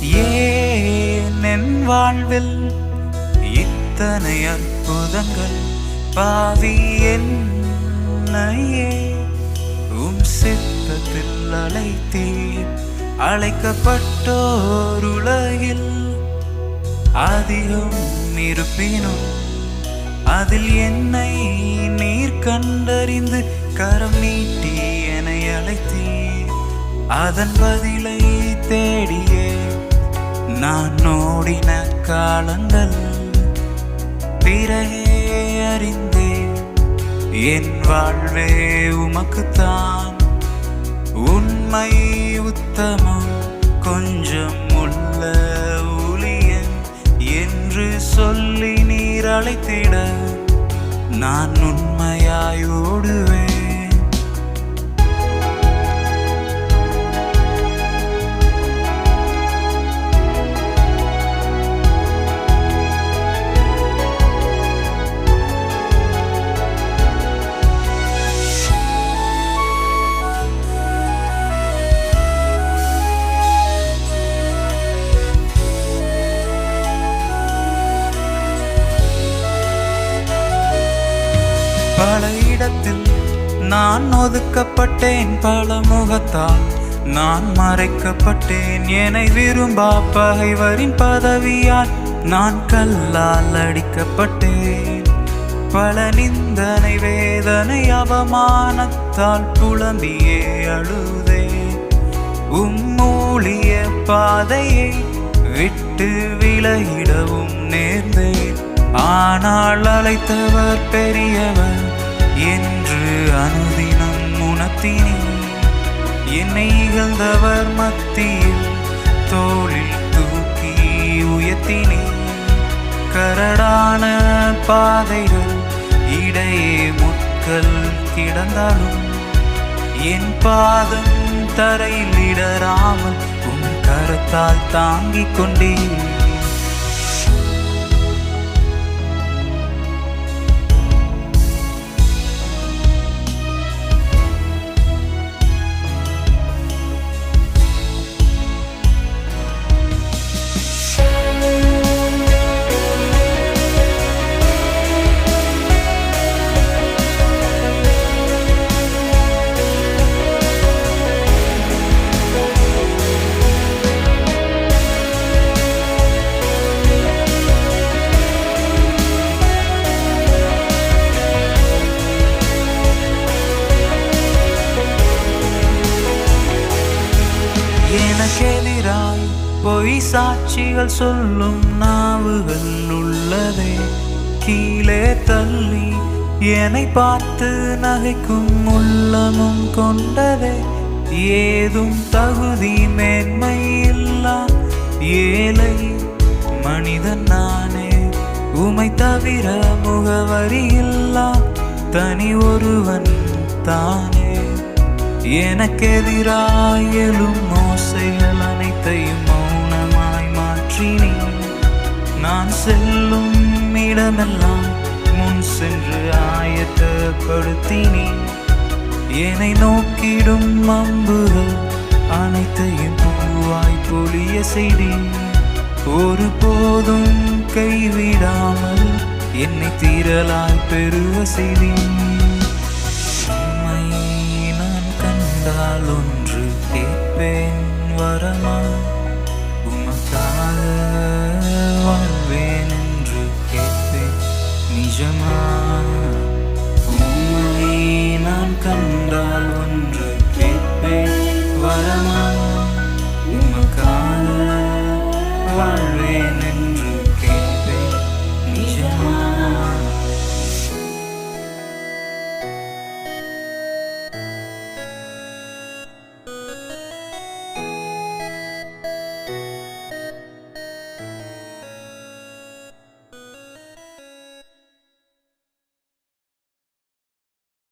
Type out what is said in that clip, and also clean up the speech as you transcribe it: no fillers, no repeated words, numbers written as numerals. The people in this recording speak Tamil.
ஏன் என் வாழ்வில் இத்தனை அற்புதங்கள்? பாவி என்னையே உம் சித்தத்தில் அழைத்தீர். அழைக்கப்பட்டோர் உலகில் அதிகம் இருப்பினும் அதில் என்னை நீர் கண்டறிந்து கரம் நீட்டி என்னை அழைத்தீர். அதன் பதிலை தேடியே நான் ஓடின காலங்கள் பிறகே அறிந்தேன் என் வாழ்வே உமக்குத்தான். உண்மை உத்தமம் கொஞ்சம் உள்ள ஊழியன் என்று சொல்லி நீர் அழைத்திட நான் உண்மையாய் ஓடுவேன். பல இடத்தில் நான் ஒதுக்கப்பட்டேன், பல முகத்தால் நான் மறைக்கப்பட்டேன். என்னை விரும்பா பகைவரின் பதவியால் நான் கல்லால் அடிக்கப்பட்டேன். பல நிந்தனை வேதனை அவமானத்தால் புலம்பியே அழுதேன். ஊழிய பாதையை விட்டு விலகிடவும் நேர்ந்தேன். ஆனால் அழைத்தவர் பெரியவர் என்று அனுதினம் உணர்த்தினீர். என்னை இகழ்ந்தவர் மத்தியில் தோளில் தூக்கி உயர்த்தினீர். கரடான பாதைகள் இடையே முட்கள் கிடந்தாலும் என் பாதம் தரையில் இடராமல் உன் கரத்தால் தாங்கிக் கொண்டீர். எனக்கெதிராய் பொய் சாட்சிகள் சொல்லும் நாவுகள் உள்ளதே. கீழே தள்ளி என்னை பார்த்து நகைக்கும் உள்ளமும் கொண்டதே. ஏதும் தகுதி மேன்மை இல்லா ஏழை மனிதன் நானே. உமை தவிர முகவரி இல்லா தனி ஒருவன் தானே. எனக்கெதிராய் எழும் ஓசைகள் அனைத்தையும் மௌனமாய் மாற்றினீர். நான் செல்லும் இடமெல்லாம் முன் சென்று ஆயத்தப்படுத்தினீர். என்னை நோக்கிடும் அம்புகள் அனைத்தையும் பூவாய் பொழிய செய்தீர். ஒருபோதும் கைவிடாமல் என்னை திரளாய் பெருக செய்தீர். ஒன்று கேட்பேன் வரமா, உமக்காக வாழ்வேன் என்று கேட்பேன் நிஜமா.